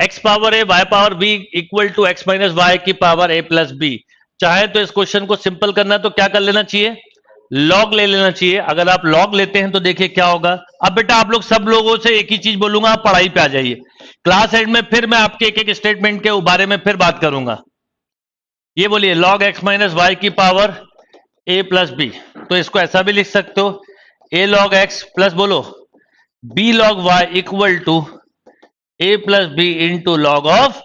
x power a y power b equal to x minus y की power a plus b. चाहे तो इस question को simple करना तो क्या कर लेना चाहिए, लॉग ले लेना चाहिए। अगर आप लॉग लेते हैं तो देखिए क्या होगा। अब बेटा आप लोग सब लोगों से एक ही चीज बोलूंगा, आप पढ़ाई पे आ जाइए। क्लास एंड में फिर मैं आपके एक एक स्टेटमेंट के बारे में फिर बात करूंगा। ये बोलिए लॉग x माइनस वाई की पावर a प्लस बी, तो इसको ऐसा भी लिख सकते हो a लॉग x प्लस बोलो b log y equal to a plus b into log of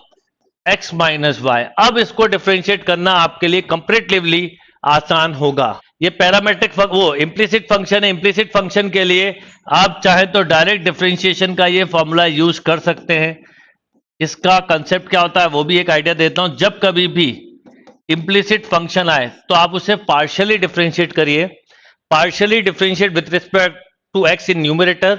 x minus y. अब इसको डिफरेंशिएट करना आपके लिए कंपैरेटिवली आसान होगा। ये पैरामेट्रिक वो इंप्लिसिट फंक्शन है। इंप्लिसिट फंक्शन के लिए आप चाहे तो डायरेक्ट डिफरेंशिएशन का ये फॉर्मूला यूज कर सकते हैं। इसका कंसेप्ट क्या होता है वो भी एक आइडिया देता हूं। जब कभी भी इंप्लिसिट फंक्शन आए तो आप उसे पार्शियली डिफरेंशिएट करिए। Partially differentiate with respect to x in numerator,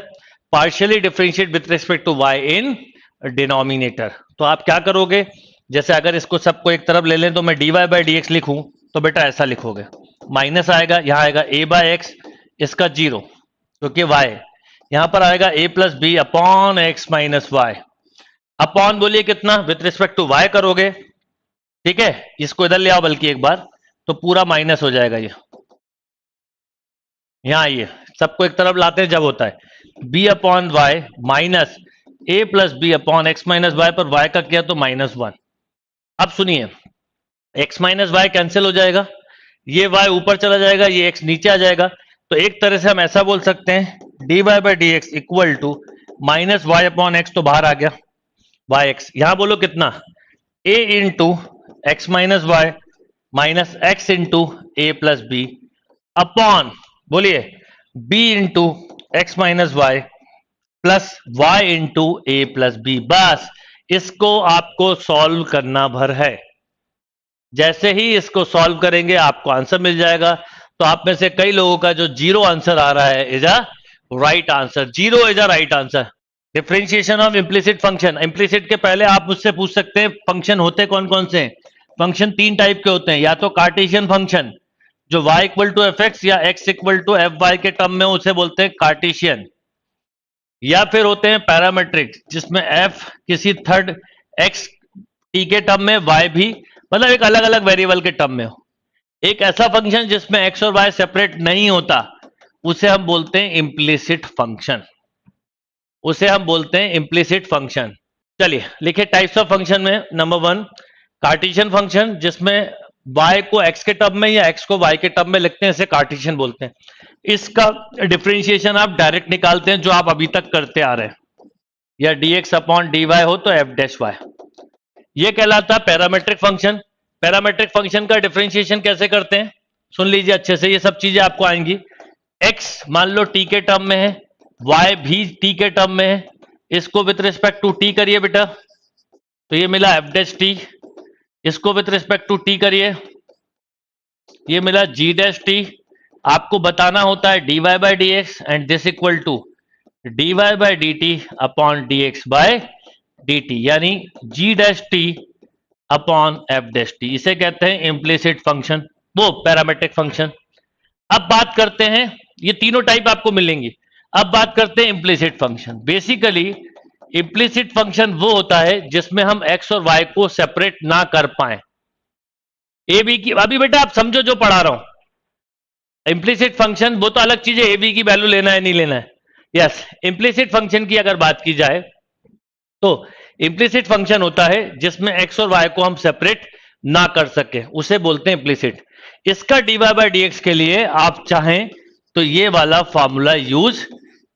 partially differentiate with respect to y in denominator. तो आप क्या करोगे, जैसे अगर इसको सबको एक तरफ ले लें तो मैं dy बाई डी एक्स लिखूं तो बेटा ऐसा लिखोगे, माइनस आएगा, यहां आएगा a बाई एक्स, इसका जीरो क्योंकि y, यहां पर आएगा a plus B upon x minus y. Upon बोलिए कितना, विथ रिस्पेक्ट टू y करोगे, ठीक है। इसको इधर ले आओ बल्कि एक बार, तो पूरा माइनस हो जाएगा। ये यहां आइए, सबको एक तरफ लाते हैं जब होता है b upon y minus a plus B upon x minus y, पर y का किया तो माइनस वन। अब सुनिए x माइनस वाई कैंसिल हो जाएगा, ये y ऊपर चला जाएगा, ये x नीचे आ जाएगा। तो एक तरह से हम ऐसा बोल सकते हैं dy by d x equal to minus y upon x, तो बाहर आ गया वाई एक्स। यहां बोलो कितना, a into X minus Y minus X into A plus B upon बोलिए b into X minus Y plus Y into A plus B. बस इसको आपको सॉल्व करना भर है। जैसे ही इसको सॉल्व करेंगे आपको आंसर मिल जाएगा। तो आप में से कई लोगों का जो जीरो आंसर आ रहा है is a right answer. Zero is a right answer. Differentiation of implicit function. Implicit के पहले आप मुझसे पूछ सकते हैं फंक्शन होते कौन कौन से हैं। फंक्शन तीन टाइप के होते हैं, या तो कार्टेशियन फंक्शन जो y equal to f x या x equal to f y के टर्म में, उसे बोलते हैं कार्टेशियन। या फिर होते हैं पैरामेट्रिक जिसमें f किसी थर्ड x t के टर्म में, y भी मतलब एक अलग अलग वेरिएबल के टर्म में हो। एक ऐसा फंक्शन जिसमें x और y सेपरेट नहीं होता उसे हम बोलते हैं इम्प्लिसिट फंक्शन। उसे हम बोलते हैं इम्प्लिसिट फंक्शन। चलिए लिखिए टाइप्स ऑफ फंक्शन में। नंबर वन कार्टेशियन फंक्शन जिसमें y को x के टर्म में या x को y के टर्म में लिखते हैं, इसे कार्टेशियन बोलते हैं। इसका डिफरेंशिएशन आप डायरेक्ट निकालते हैं जो आप अभी तक करते आ रहे हैं, या dx अपॉन dy हो तो f डैश y। ये कहलाता है पैरामेट्रिक फंक्शन। पैरामेट्रिक फंक्शन का डिफरेंशिएशन कैसे करते हैं सुन लीजिए अच्छे से, ये सब चीजें आपको आएंगी। x मान लो t के टर्म में है, y भी t के टर्म में है, इसको विथ रिस्पेक्ट टू t करिए बेटा, तो ये मिला f डैश t। इसको विथ रिस्पेक्ट टू t करिए, ये मिला g डैश t। आपको बताना होता है dy by d x and this equal to dy by d t upon dx by dt, यानी g dash t upon f dash t। इसे कहते हैं इम्प्लिसिट फंक्शन, वो पैरामेट्रिक फंक्शन। अब बात करते हैं, ये तीनों टाइप आपको मिलेंगी। अब बात करते हैं implicit function. Basically implicit function वो होता है जिसमें हम x और y को सेपरेट ना कर पाए। ए बी की, अभी बेटा आप समझो जो पढ़ा रहा हूं, इम्प्लिसिट फंक्शन वो तो अलग चीज है, ए बी की वैल्यू लेना है नहीं लेना है। यस, इम्प्लिसिट फंक्शन की अगर बात की जाए तो इम्प्लिसिट फंक्शन होता है जिसमें x और y को हम सेपरेट ना कर सके, उसे बोलते हैं इम्प्लिसिट। इसका dy बाई डी एक्स के लिए आप चाहें तो ये वाला फॉर्मूला यूज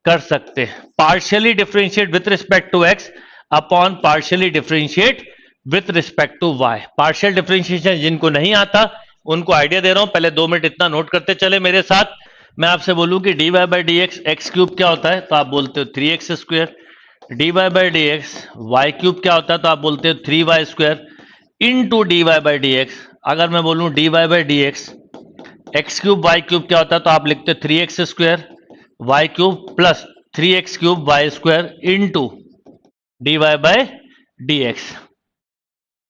कर सकते हैं, partially differentiate with respect to x upon partially differentiate with respect to y। Partial differentiation जिनको नहीं आता उनको आइडिया दे रहा हूं, पहले 2 मिनट इतना नोट करते चले मेरे साथ। मैं आपसे बोलूं कि dy by d x x cube क्या होता है तो आप बोलते हो 3x square. dy by d x y cube क्या होता है तो आप बोलते हो 3y square into dy by d x. अगर मैं बोलूं dy by d x x cube y cube क्या होता है तो आप लिखते हो 3x square y cube plus 3x cube y square into dy by d x.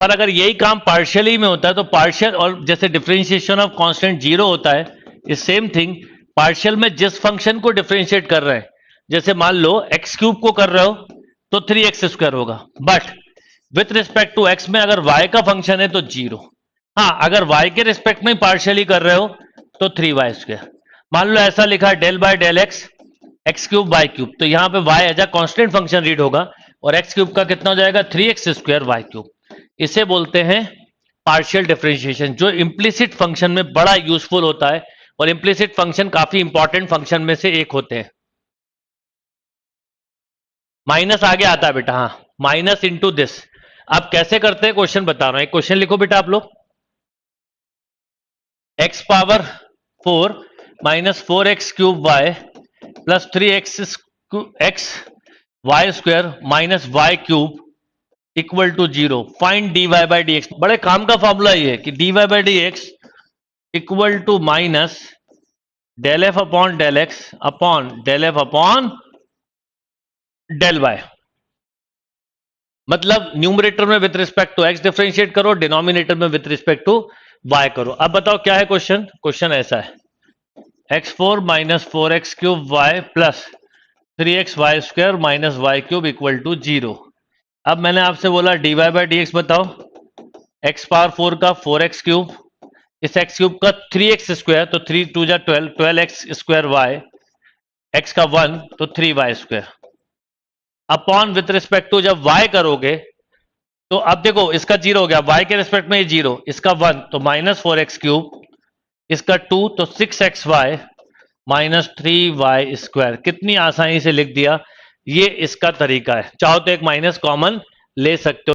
और अगर यही काम पार्शियली में होता है तो पार्शियल, और जैसे डिफरेंशिएशन ऑफ कांस्टेंट जीरो होता है, इस सेम थिंग पार्शियल में जिस फंक्शन को डिफरेंशिएट कर रहे हैं, जैसे मान लो एक्स क्यूब को कर रहे हो तो 3x स्क्वायर होगा, but with respect to x में अगर y का फंक्शन है तो 0। हाँ, अगर y के रिस्पेक्ट में पार्शियली कर रहे हो तो 3y²। मान लो ऐसा लिखा है del by del x x cube y cube, तो यहां पे y as a constant function read होगा और एक्स क्यूब का कितना हो जाएगा 3x² वाई क्यूब। इसे बोलते हैं पार्शियल डिफरेंशिएशन, जो इंप्लिसिट फंक्शन में बड़ा यूजफुल होता है और इंप्लिसिट फंक्शन काफी इंपॉर्टेंट फंक्शन में से एक होते हैं। माइनस आगे आता है बेटा, हाँ, माइनस इंटू दिस। आप कैसे करते हैं क्वेश्चन बता रहा हूं, एक क्वेश्चन लिखो बेटा आप लोग। x power 4 minus 4x³ y plus 3x y square minus y cube equal to 0। Find dy by d x. बड़े काम का फॉर्मूला ये है कि dy by d x equal to minus del f upon del x upon del f upon del y. मतलब numerator में with respect to x differentiate करो, denominator में विथ रिस्पेक्ट टू वाई करो। अब बताओ क्या है क्वेश्चन। क्वेश्चन ऐसा है x4 minus 4x³ y plus 3xy² minus y cube equal to 0। अब मैंने आपसे बोला dy बाई डी एक्स बताओ। x पावर 4 का 4x³, इस x³ का 3x², तो 3 2 जा 12, 12x² वाई, x का 1 तो 3y²। Upon with respect to जब y करोगे तो अब देखो इसका 0 हो गया, y के रिस्पेक्ट में ये 0, इसका 1 तो माइनस 4x³, इसका 2 तो 6xy माइनस 3y²। कितनी आसानी से लिख दिया, ये इसका तरीका है। चाहो तो एक माइनस कॉमन ले सकते हो।